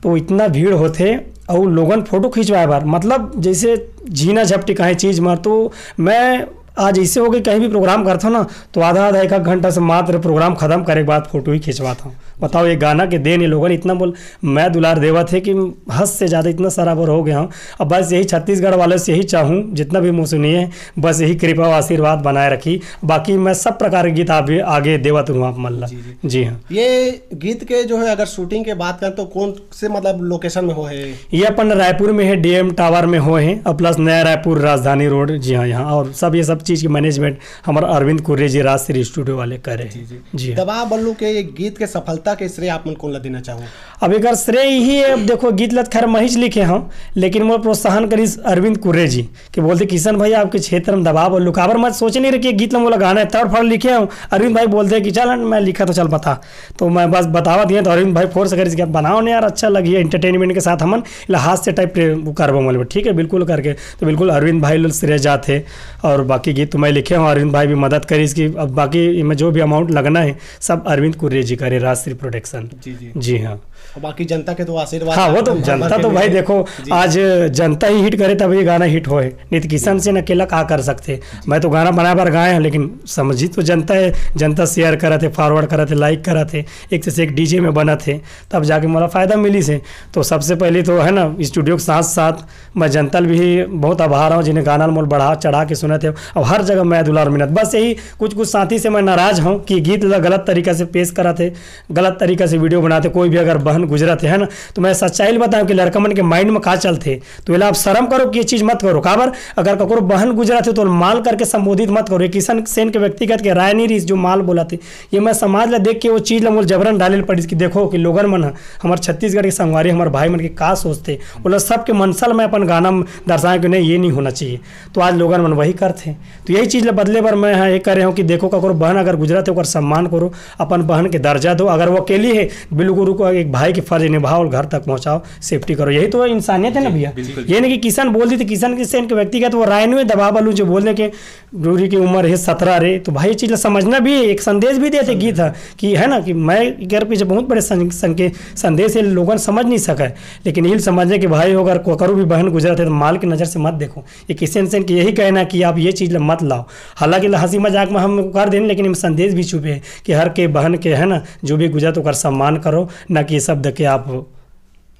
C: तो इतना भीड़ होते और लोगन फोटो खिंचवाए बार, मतलब जैसे झीना झपटी कहीं चीज़ मार, तो मैं आज ऐसे हो गए कहीं भी प्रोग्राम करता हूँ ना तो आधा एक घंटा से मात्र प्रोग्राम खत्म करे के बाद फोटो ही खिंचवाता हूँ, बताओ ये गाना के देन ये लोगों ने इतना बोल मैं दुलार देवा थे कि हद से ज़्यादा इतना सराबर हो गया हूँ। अब बस यही छत्तीसगढ़ वालों से यही चाहूँ जितना भी मुँह सुनिए बस यही कृपा और आशीर्वाद बनाए रखी। बाकी मैं सब प्रकार के गीत आगे देवत हूँ आप मल्ला। जी हाँ।
B: ये गीत के जो है अगर शूटिंग के बात करें तो कौन से मतलब लोकेशन में हो है?
C: ये अपन रायपुर में है, डीएम टावर में हो है और प्लस नया रायपुर राजधानी रोड। जी हाँ यहाँ और सब ये सब चीज़ की मैनेजमेंट हमारा अरविंद कुर्रे जी राजश्री स्टूडियो वाले करे। जी
B: दवा बल्लू के ये गीत के सफलता के श्रेय आप मन कौन ला देना चाहो?
C: अब एक श्रेय ही है। अब देखो गीत लत खैर मैं ही लिखे हूँ लेकिन मैं प्रोत्साहन करी अरविंद कुर्रे जी कि बोलते किशन भाई आपके क्षेत्र में दबाव और लुकावर मैं सोच नहीं रखी गीत में गाना है तड़ फड़ लिखे हूँ। अरविंद भाई बोलते कि चल मैं लिखा तो चल बता तो मैं बस बतावा दिए तो अरविंद भाई फोर्स करी बनाओ नहीं यार अच्छा लगी है एंटरटेनमेंट के साथ हमन हाथ से टाइप करवा बोले ठीक है बिल्कुल करके तो बिल्कुल अरविंद भाई लोग श्रेय जाते और बाकी गीत तो मैं लिखे हूँ अरविंद भाई भी मदद करी इसकी। अब बाकी में जो भी अमाउंट लगना है सब अरविंद कुर्रे जी करे राजश्री प्रोडक्शन। जी हाँ।
B: बाकी जनता के तो आशीर्वाद।
C: हाँ वो तो जनता तो भाई देखो आज जनता ही हिट करे तब ये गाना हिट होए नहीं तो किसान से अकेला क्या कर सकते। मैं तो गाना बना बार गाए हैं लेकिन समझी तो जनता है। जनता शेयर करा थे फॉरवर्ड करा थे लाइक करा थे एक से एक डीजे में बना थे तब जाके मेरा फ़ायदा मिली से। तो सबसे पहले तो है ना स्टूडियो के साथ साथ मैं जनता भी बहुत आभार हूँ जिन्हें गाना मोल बढ़ा चढ़ा के सुने थे। अब हर जगह मैं दुलार मिनत बस यही कुछ साथी से मैं नाराज़ हूँ कि गीत गलत तरीक़े से पेश करा थे गलत तरीक़े से वीडियो बनाते कोई भी अगर बहन गुजरत है ना तो मैं सच्चाई बताऊं कि लड़का मन के माइंड में का चलते तो ये आप शर्म करो कि ये चीज़ मत करो। काबर अगर कको बहन गुजरत है तो माल करके संबोधित मत करो। किशन सेन के व्यक्तिगत के राय नहीं रही जो माल बोला थे ये मैं समाज ला देख के वो चीज़ ला मोल जबरन डाले पड़ी कि देखो कि लोगन मन हमारे छत्तीसगढ़ के संगवारी हमारे भाई मन के का सोचते बोला सबके मनसल में अपन गाना में दर्शाएं कि नहीं ये नहीं होना चाहिए तो आज लोगन मन वही करते। तो यही चीज़ बदले पर मैं ये कर रहा हूँ कि देखो कको बहन अगर गुजरत है ओकर सम्मान करो अपन बहन के दर्जा दो। अगर वो अकेली है बिल्कुल को एक भाई के फर्ज निभाओ और घर तक पहुंचाओ सेफ्टी करो यही तो इंसानियत है ना भैया। ये नहीं कि किसान बोल दी तो किसान के सेन के व्यक्तिगत वो राय नहीं दबा बलू जो बोलने के दूरी की उम्र है 17 रे तो भाई चीज़ समझना भी एक संदेश भी देते गीत है कि है ना कि मैं घर पीछे बहुत बड़े संदेश है लोगों समझ नहीं सका लेकिन यही समझने कि भाई अगर करो भी बहन गुजरत है तो माल की नज़र से मत देखो। ये किसान सेन की यही कहना कि आप ये चीज़ मत लाओ। हालांकि हंसी मजाक में हम कर दें लेकिन संदेश भी छुपे है कि हर के बहन के है ना जो भी गुजरत होकर सम्मान करो ना कि शब्द के आप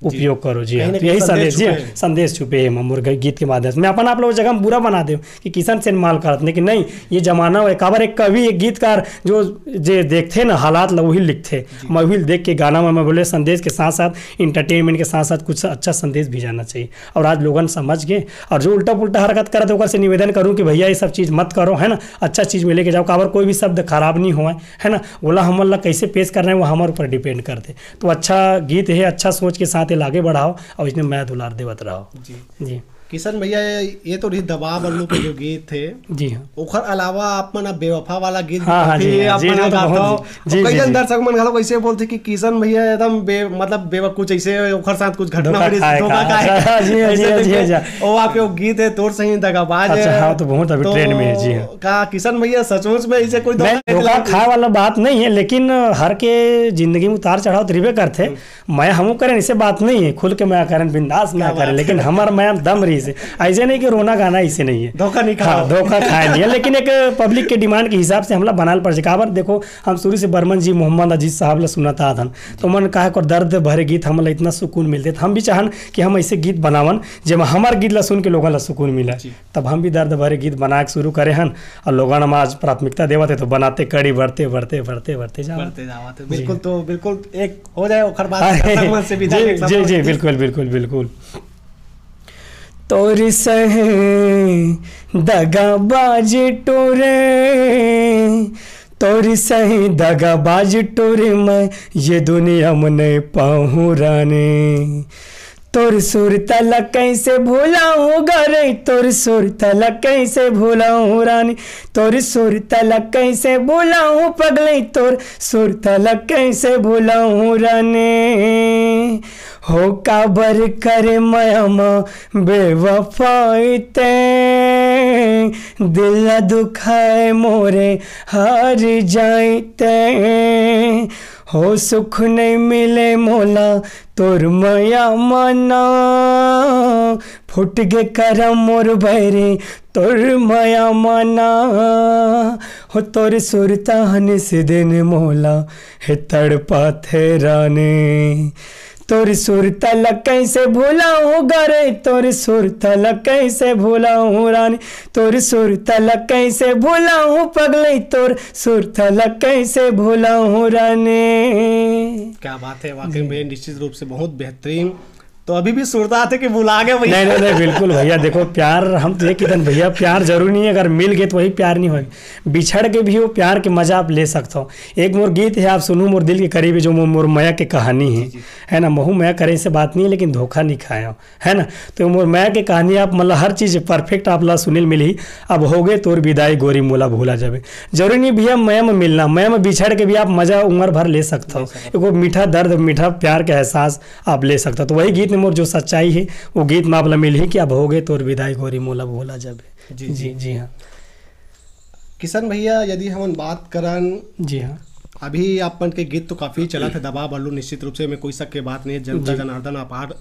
C: उपयोग करो। जी हाँ। तो यही संदेश जी संदेश छुपे है ममूर गीत के माध्यम से मैं अपन आप लोग जगह में बुरा बना दे कि किसान सेन माल करत लेकिन नहीं ये जमाना है काबर एक कवि एक गीतकार जो देखते ना हालात ला वही लिखते मैं वही देख के गाना में मैं बोले संदेश के साथ साथ इंटरटेनमेंट के साथ साथ कुछ अच्छा संदेश भी जाना चाहिए। और आज लोगन समझ गए और जो उल्टा पुल्टा हरकत करते ओकर से निवेदन करूँ कि भैया ये सब चीज़ मत करो है ना अच्छा चीज़ में लेके जाओ काबर कोई भी शब्द खराब नहीं हुआ है ना बोला हम ला कैसे पेश कर रहे हैं वो हमारे ऊपर डिपेंड करते। तो अच्छा गीत है अच्छा सोच के साथ आगे बढ़ाओ और इसमें मैं दुलार देवत रहो। जी
B: किशन भैया ये तो रही दबाव बल्लू के जो गीत थे
C: जी हाँ
B: ओखर अलावा आप मन बेवफा वाला गीत
C: हाँ जी
B: कई जन दर्शक मन घलो कैसे बोलते कि किशन भैया एकदम मतलब बेवकूफ ऐसे ओखर साथ कुछ घटना हो ओ आपके वो गीत है तोर सही दगाबाज है।
C: हाँ तो बहुत अभी ट्रेंड में है। जी हाँ
B: का किशन भैया सचमुच में ऐसे कोई
C: धोखा खाए वाला बात नहीं है लेकिन हर के जिंदगी में उतार चढ़ाव तरीबे करते मैं हम करें इसे बात नहीं है खुल के मैं करें बिंदास मैं करें लेकिन हमार मैं दम रही से ऐसे नहीं कि रोना गाना ऐसे नहीं है
B: धोखा नहीं खा
C: धोखा खाए नहीं है लेकिन एक पब्लिक के डिमांड के हिसाब से हमला बनाल पड़ काबर देखो हम शुरू से बर्मन जी मोहम्मद अजीज साहब ला सुनाता था तो मन कहा कर दर्द भरे गीत हमला इतना सुकून मिलते हम भी चाहन कि हम ऐसे गीत बनावन जब हमार गीत ला सुन के लोगों ला सुकून मिला तब हम भी दर्द भरे गीत बना के शुरू करे हन और लोगों ने आज प्राथमिकता देवते तो बनाते कड़ी बढ़ते बढ़ते बढ़ते बढ़ते जाते
B: बिल्कुल तो बिल्कुल एक हो जाए ओखर बात से भी
C: जी जी बिल्कुल बिल्कुल बिल्कुल तोर सहे दगाबाज टोरे तोर सही दगाबाज टोरे मैं ये दुनिया में नहीं पाऊँ राने तोर सुर तला कैसे भूलाऊँ गरे तोर सुर तला कैसे भूलाऊँ रानी तोर सुर तला कैसे भूलाऊँ पगले तोर सुर तला कैसे भूलाऊँ रानी हो काबर करे मयामा बेवफाईते दिल दुखाए मोरे हार जाते हो सुख नहीं मिले मोला तोर माया मना, फुट गे करम मोर भैरे तोर माया मना, हो तोर सुरता हन से दिन मोला हे तड़पा थे राने, तोर सुरता लग कैसे भूलाऊँ गरे, तोर सुरता लग कैसे भूलाऊँ रानी, तोर सुरता लग कैसे भूलाऊँ पगले, तोर सुरता लग कैसे भूलाऊँ रानी।
B: क्या बात है, वाकई में निश्चित रूप से बहुत बेहतरीन। तो अभी भी सुरता आते कि भुला गए भैया?
C: नहीं नहीं नहीं, बिल्कुल भैया। देखो प्यार हम तो ये कहते भैया, प्यार जरूरी नहीं है, अगर मिल गए तो वही प्यार नहीं होगा, बिछड़ के भी वो प्यार के मजा आप ले सकते हो। एक मोर गीत है, आप सुनू मोर दिल के करीब है, जो मोर माया की कहानी है ना। महू माया करे से बात नहीं है, लेकिन धोखा नहीं खाया है ना। तो मोर माया की कहानी आप मतलब हर चीज़ परफेक्ट आप ला सुनील मिली। अब हो गए तोर विदाई गोरी मोला भूला जावे, जरूरी नहीं भैया माया में मिलना, माया में बिछड़ के भी आप मजा उम्र भर ले सकते हो। एक मीठा दर्द, मीठा प्यार का एहसास आप ले सकते हो। तो वही गीत मोर जो सच्चाई है वो गीत में आप मिल ही कि अब हो गए तोर विदाई गोरी मोला भूला जाबे।
B: जी
C: जी जी हाँ
B: किशन भैया, यदि हम बात करन,
C: जी हाँ,
B: अभी अपन के गीत तो काफी चला थे, दबा बल्लू निश्चित रूप से में कोई शक के बात नहीं है। जनता जनार्दन अपार,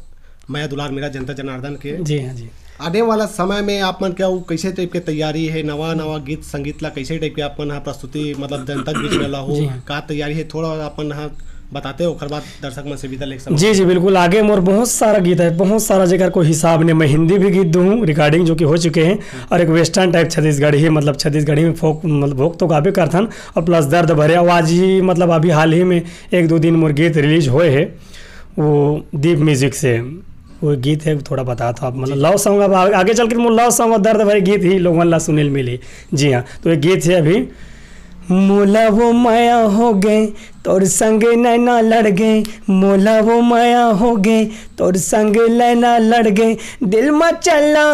B: मैं दुलार मेरा जनता जनार्दन के।
C: जी हाँ जी।
B: आने वाला समय में आप मन क्या कैसे टाइप के तैयारी है, नवा नवा गीत संगीत ला कैसे टाइप के अपन यहाँ प्रस्तुति मतलब जनता के बीच में ला हो, का तैयारी है, थोड़ा अपन यहाँ बताते हो, ओकर बाद दर्शक मन से विदा ले सकते।
C: जी जी बिल्कुल, आगे मोर बहुत सारा गीत है, बहुत सारा जगह कोई हिसाब नहीं। मैं हिंदी भी गीत दूँ रिकॉर्डिंग जो कि हो चुके हैं, और एक वेस्टर्न टाइप छत्तीसगढ़ी है, मतलब छत्तीसगढ़ी में फोक मतलब भोग तो गाबे करथन, और प्लस दर्द भरे आवाज ही, मतलब अभी हाल ही में 1-2 दिन मोर गीत रिलीज हुए है, वो दीप म्यूजिक से वो गीत है, थोड़ा बताता आप मतलब लव सॉन्ग। अब आगे चल कर लव सॉन्ग और दर्द भरे गीत ही लोगों ला सुनील मिली। जी हाँ, तो एक गीत है अभी, मोला वो माया हो गए तोर संगे नैना लड़ गए, मोला वो माया हो गए तोर संगे नैना लड़ गए, दिल में चला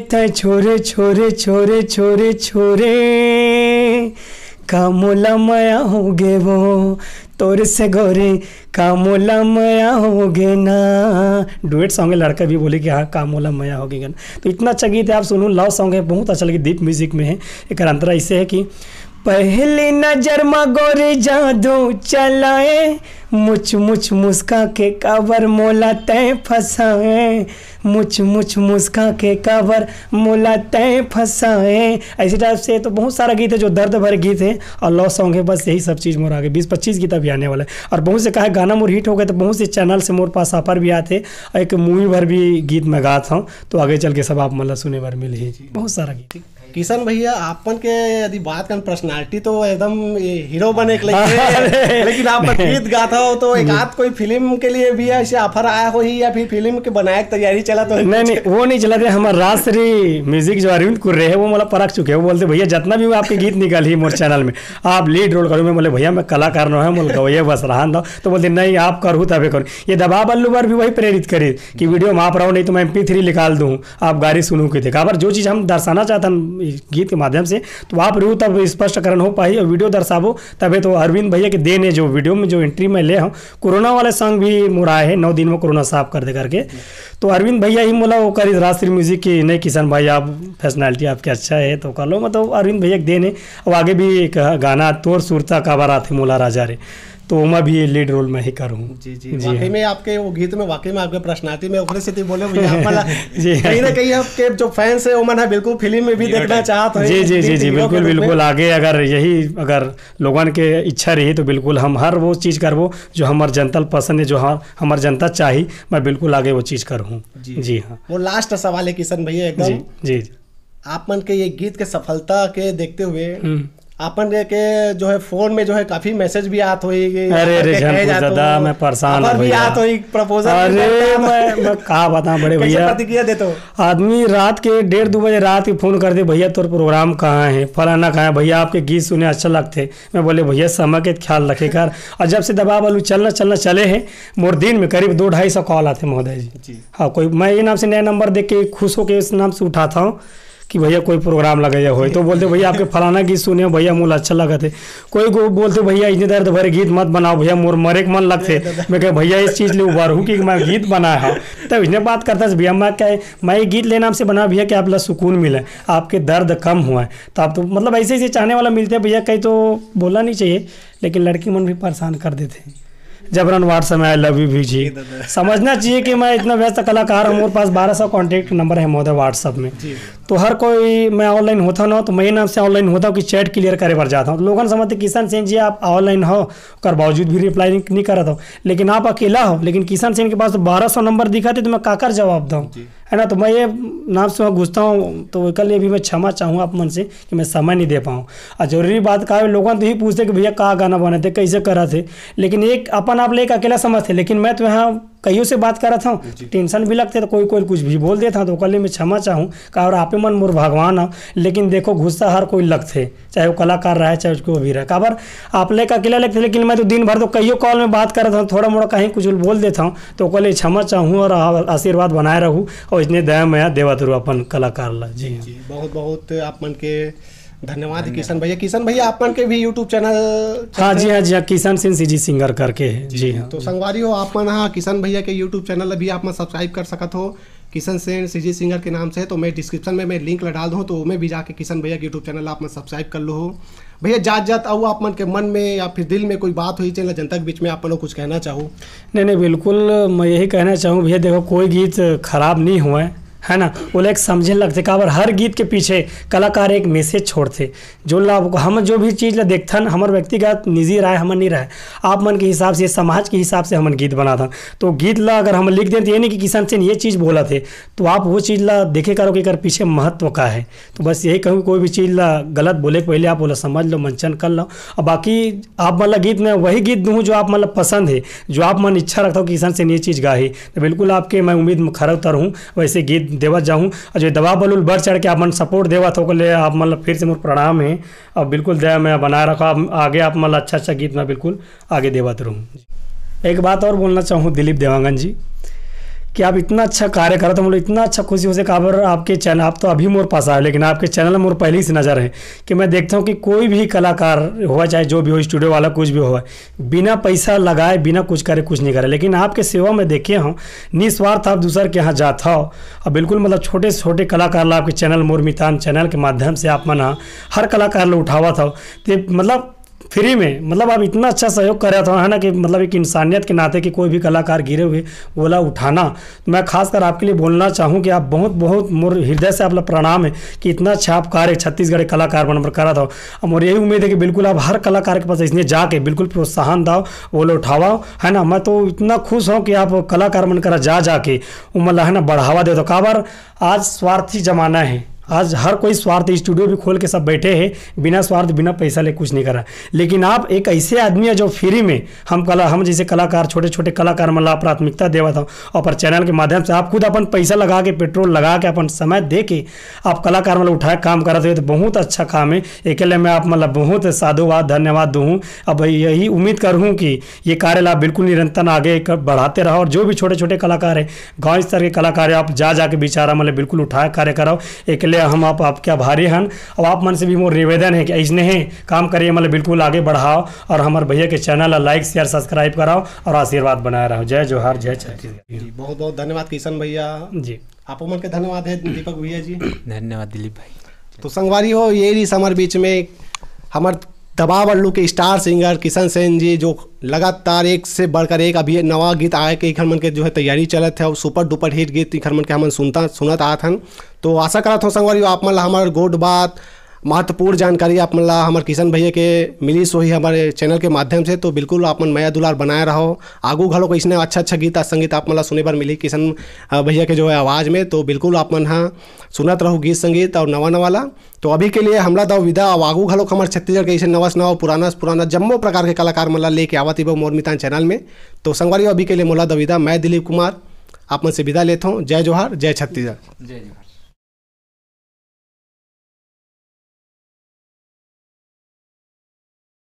C: थे छोरे छोरे छोरे छोरे छोरे, का मोला माया हो गए वो तोर से गोरे, का मोला माया हो गए ना। डुएट सॉन्ग है, लड़का भी बोले कि हाँ का मोला माया हो गए ना। तो इतना अच्छा गीत है, आप सुनो, लव सॉन्ग है, बहुत अच्छा लगे, दीप म्यूजिक में है। एक अंतरा इससे है कि पहली नजर में गोरी जादू चलाए, मुछ मुछ मुस्का के काबर मोला तय फंसाए, मुछ मुछ मुस्का के काबर मोला तय फंसाए। ऐसी टाइप से तो बहुत सारा गीत है जो दर्द भरे गीत है और लव सॉन्ग है। बस यही सब चीज़ मोर आगे 20-25 गीत अभी आने वाला है। और बहुत से कहा गाना मोर हिट हो गए, तो बहुत से चैनल से मोर पास ऑफर भी आते, और एक मूवी भर भी गीत में गाता हूँ, तो आगे चल के सब आप मतलब सुने भर मिले ही बहुत सारा गीत।
B: किशन भैया, आपन के यदि बात करें पर्सनालिटी तो एकदम हीरो बने के लिए, लेकिन आप गीत गाता हो तो एक आध कोई फिल्म के लिए भी ऐसे ऑफर आया हो ही, या फिर फिल्म के बनाए की तैयारी चला? तो
C: नहीं वो नहीं चला रहे। हमारे राजश्री म्यूजिक जो अरविंद कुर्रे है वो मतलब परख चुके हैं, वो बोलते भैया जितना भी आपके गीत निकल ही मोर चैनल में आप लीड रोल करो। मैं बोले भैया मैं कलाकार न है, बोल भैया बस रहन दो, तो बोलते नहीं आप करूँ तबे करूँ। ये दबा बल्लू बार भी वही प्रेरित करे कि वीडियो में आप रहो, नहीं तो मैं MP3 निकाल दूँ, आप गाड़ी सुनू के थे। खबर जो चीज़ हम दर्शाना चाहते हैं गीत के माध्यम से, तो आप रू तब स्पष्टकरण हो पाई और वीडियो दर्शावो तबे। तो अरविंद भैया के देने जो वीडियो में जो एंट्री में ले हूँ, कोरोना वाले सॉन्ग भी मुराए है, 9 दिन में कोरोना साफ कर दे करके, तो अरविंद भैया ही बोला वो करी राजश्री म्यूजिक की, नहीं किशन भाई आप पर्सनैलिटी आपकी अच्छा है तो कर लो। मतलब अरविंद भैया के देने। और आगे भी एक गाना तोर सुरता का बारा थे मोला राजा रे, तो मैं भी लीड रोल में ही करूँ।
B: जी जी, वाकई में आपके वो गीत में वाकई में आपके पर्सनालिटी में ओकरे से बोले भैया कहीं ना कहीं आपके जो फैंस है वो मन है बिल्कुल फिल्म में भी देखना चाहते हैं।
C: जी जी जी जी बिल्कुल बिल्कुल। आगे अगर यही अगर लोगन के इच्छा रही तो बिल्कुल हम हर वो चीज़ करबो जो हमार जनता पसंद है, जो हमार जनता चाहिए, मैं बिल्कुल आगे वो चीज़ करूँ। जी हाँ।
B: वो लास्ट सवाल है किशन भैया एकदम,
C: जी
B: आप मन के ये गीत के सफलता के देखते हुए अपन के जो है फोन में जो है काफी मैसेज भी आत हुई,
C: अरे ज्यादा मैं परेशान हूं भैया,
B: आत हुई प्रपोजल।
C: अरे मैं कहा बता बड़े भैया,
B: प्रतिक्रिया देते हो? आदमी
C: रात के 1:30-2 बजे रात के फोन कर दे, भैया तोर प्रोग्राम कहाँ है, फलाना कहाँ है, भैया आपके गीत सुने अच्छा लगते। मैं बोले भैया समय के ख्याल रखे कर। और जब से दबा बलू चलना चले हैं, मोर दिन में करीब 200-250 कॉल आते महोदय जी। हाँ, कोई मैं ये नाम से नया नंबर देख के खुश होकर इस नाम से उठाता हूँ कि भैया कोई प्रोग्राम लगाया हो, तो बोलते भैया आपके फलाना गीत सुने भैया मोला अच्छा लगा थे। कोई को बोलते भैया इतने दर्द भरे गीत मत बनाओ भैया मोर मरे के मन लगते। मैं कह भैया इस चीज़ ले उबार हूँ कि मैं गीत बनाया हूँ। तब इसने बात करता है भैया मैं क्या मैं ये गीत लेना आपसे बना भैया कि आप सुकून मिले, आपके दर्द कम हुआ है। तो आप तो मतलब ऐसे ऐसे चाहने वाला मिलते हैं भैया, कहीं तो बोलना नहीं चाहिए लेकिन लड़की मन भी परेशान कर देते हैं। जबरन व्हाट्सएप में आई लव यू भी जी, समझना चाहिए कि मैं इतना व्यस्त कलाकार हूँ, मेरे पास 1200 कॉन्टैक्ट नंबर है महोदय व्हाट्सएप में। तो हर कोई मैं ऑनलाइन होता ना तो मैं नाम से ऑनलाइन होता हूँ कि चैट क्लियर करे पर जाता हूँ। तो लोगों ने समझते किशन सेन जी आप ऑनलाइन हो कर बावजूद भी रिप्लाई नहीं कर रहा था, लेकिन आप अकेला हो। लेकिन किशन सेन के पास तो 1200 नंबर दिखाते तो मैं काकर जवाब दूँ, है ना। तो मैं ये नाम से वहाँ घुसता हूँ, तो कल ये भी मैं क्षमा चाहूँ आप मन से कि मैं समय नहीं दे पाऊँ। और जरूरी बात का है लोगों तो ही पूछते कि भैया कहाँ गाना बने थे कैसे करा थे, लेकिन एक अपन आप लेकर अकेला समझते। लेकिन मैं तो यहाँ कईयों से बात कर रहा था, टेंशन भी लगते तो कोई कोई कुछ भी बोल देता, तो कल मैं क्षमा चाहूँ का और आपे मन मोर भगवान हो। लेकिन देखो गुस्सा हर कोई लगते, चाहे वो कलाकार रहे चाहे उसको भी रहे। काबर आप लेकर अकेला लगते, लेकिन मैं तो दिन भर तो कईयों कॉल में बात कर रहा था, थोड़ा मोड़ा कहीं कुछ बोल देता हूँ। तो कल क्षमा चाहूँ और आशीर्वाद बनाए रहूँ और इतने दया मैं देवत रहूँ अपन कलाकार ला। जी
B: बहुत बहुत आप मन के धन्यवाद किशन भैया। किशन भैया अपन के भी यूट्यूब चैनल?
C: हाँ जी हाँ जी हाँ, किशन सिंह सीजी सिंगर करके है। जी हाँ।
B: तो संगवारी हो आप मन हाँ किशन भैया के यूट्यूब चैनल भी आप मन सब्सक्राइब कर सकत हो किशन सेन सीजी सिंगर के नाम से। तो मैं डिस्क्रिप्शन में मैं लिंक ला डाल दूँ, तो मैं भी जाके किशन भैया के यूट्यूब चैनल आप मन सब्सक्राइब कर लो हो। भैया जात आओ आप मन के मन में या फिर दिल में कोई बात हुई चैनल जनता के बीच में आप लोग कुछ कहना चाहो?
C: नहीं बिल्कुल मैं यही कहना चाहूँ भैया, देखो कोई गीत खराब नहीं हुआ है ना, वो लोग समझे लगते काबर हर गीत के पीछे कलाकार एक मैसेज छोड़ते। जो लाभ हम जो भी चीज़ ला देखता हमारे व्यक्तिगत निजी राय हमन नहीं रहे, आप मन के हिसाब से समाज के हिसाब से हमन गीत बना था। तो गीत ला अगर हम लिख दें तो ये नहीं कि किशन सेन ये चीज़ बोला थे, तो आप वो चीज़ ला देखे करो कि कर पीछे महत्व का है। तो बस यही कहूँ कोई भी चीज़ ला गलत बोले पहले आप बोला समझ लो मंचन कर लो। और बाकी आप मतलब गीत में वही गीत दूँ जो आप मतलब पसंद है, जो आप मन इच्छा रखता हो कि किशन सेन ये चीज़ गाही, तो बिल्कुल आपके मैं उम्मीद खरा उतर हूँ वैसे गीत देवत जाऊँ। और जो दवा बलुल बढ़ चढ़ के आप मन सपोर्ट देवा तो ले आप मतलब फिर से मोर प्रणाम है। और बिल्कुल दया मैं बनाए रखा आगे आप मतलब अच्छा गीत मैं बिल्कुल आगे देवत रहूँ। एक बात और बोलना चाहूँ दिलीप देवांगन जी कि आप इतना अच्छा कार्य करो तो मुझे इतना अच्छा खुशी हो से काबर आपके चैनल आप तो अभी मोर पास आए, लेकिन आपके चैनल में मोर पहले ही से नज़र है कि मैं देखता हूँ कि कोई भी कलाकार हुआ चाहे जो भी हो स्टूडियो वाला कुछ भी हुआ बिना पैसा लगाए बिना कुछ करे कुछ नहीं करे, लेकिन आपके सेवा में देखे हूँ निस्वार्थ आप दूसर के यहाँ जाता हो। और बिल्कुल मतलब छोटे से छोटे कलाकार ला आपके चैनल मोर मितान चैनल के माध्यम से आप मना हर कलाकार ला उठावा था, तो मतलब फ्री में मतलब आप इतना अच्छा सहयोग कर रहा था है ना कि मतलब एक इंसानियत के नाते कि कोई भी कलाकार गिरे हुए बोला उठाना। तो मैं खासकर आपके लिए बोलना चाहूँ कि आप बहुत बहुत मोर हृदय से आप प्रणाम है कि इतना अच्छा आप कार्य छत्तीसगढ़ कलाकार बनकर करा था। और मोर यही उम्मीद है कि बिल्कुल आप हर कलाकार के पास इसने जाके बिल्कुल प्रोत्साहन दाओ बोलो उठावाओ, है ना। मैं तो इतना खुश हूँ कि आप कलाकार बनकर जाके वो मतलब है ना बढ़ावा दे दो। काबर आज स्वार्थी जमाना है, आज हर कोई स्वार्थ स्टूडियो भी खोल के सब बैठे हैं बिना स्वार्थ बिना पैसा ले कुछ नहीं करा, लेकिन आप एक ऐसे आदमी है जो फ्री में हम जैसे कलाकार छोटे छोटे कलाकार मतलब प्राथमिकता देवा था। और पर चैनल के माध्यम से आप खुद अपन पैसा लगा के पेट्रोल लगा के अपन समय दे के आप कलाकार मतलब उठाए काम करते हुए, तो बहुत अच्छा काम है। अकेले में आप मतलब बहुत साधुवाद धन्यवाद दूँ। अब यही उम्मीद करूँ कि ये कार्य आप बिल्कुल निरंतर आगे बढ़ाते रहो और जो भी छोटे छोटे कलाकार है गाँव स्तर के कलाकार है आप जाके बेचारा मतलब बिल्कुल उठाए कार्य कराओ। अकेले हम आपके आभारी हैं और आप मन से भी मोर निवेदन है कि ऐसने ही काम करिए मतलब बिल्कुल आगे बढ़ाओ और हमारे भैया के चैनल लाइक शेयर सब्सक्राइब कराओ और आशीर्वाद बनाए रहो। जय जोहार जय छत्तीसगढ़।
B: बहुत बहुत धन्यवाद किशन भैया
C: जी,
B: आप मन के धन्यवाद है दीपक भैया जी।
D: धन्यवाद दिलीप भाई।
B: तो संगवारी हो ये रही हमारे बीच में हमारे दबाव अल्लू के स्टार सिंगर किशन सेन जी जो लगातार एक से बढ़कर एक अभी नवा गीत आए के इखर मन के जो है तैयारी चलत है और सुपर डुपर हिट गीत इखर मन के हमन सुनत आत हन। तो आशा करत हूँ संगवारी आप मन हमारे गोड बात महत्वपूर्ण जानकारी आप मन हमारे किशन भैया के मिली सो ही हमारे चैनल के माध्यम से। तो बिल्कुल आप मन मया दुलार बनाए रहो आगू घलो को इसने अच्छा गीत संगीत आप मन सुने बार मिली किशन भैया के जो है आवाज़ में। तो बिल्कुल आप मन हाँ सुनत रहो गीत संगीत और नवा वाला। तो अभी के लिए हमला दो विदा और आगू घलो हमारे छत्तीसगढ़ के ऐसे नवा पुराना जम्मो प्रकार के कलाकार मला लेके आवत ही मोर मितान चैनल में। तो संगवारी अभी के लिए मोला दो विदा, मैं दिलीप कुमार आप मन से विदा लेता हूँ। जय जोहार जय छत्तीसगढ़।
D: जय जोहार।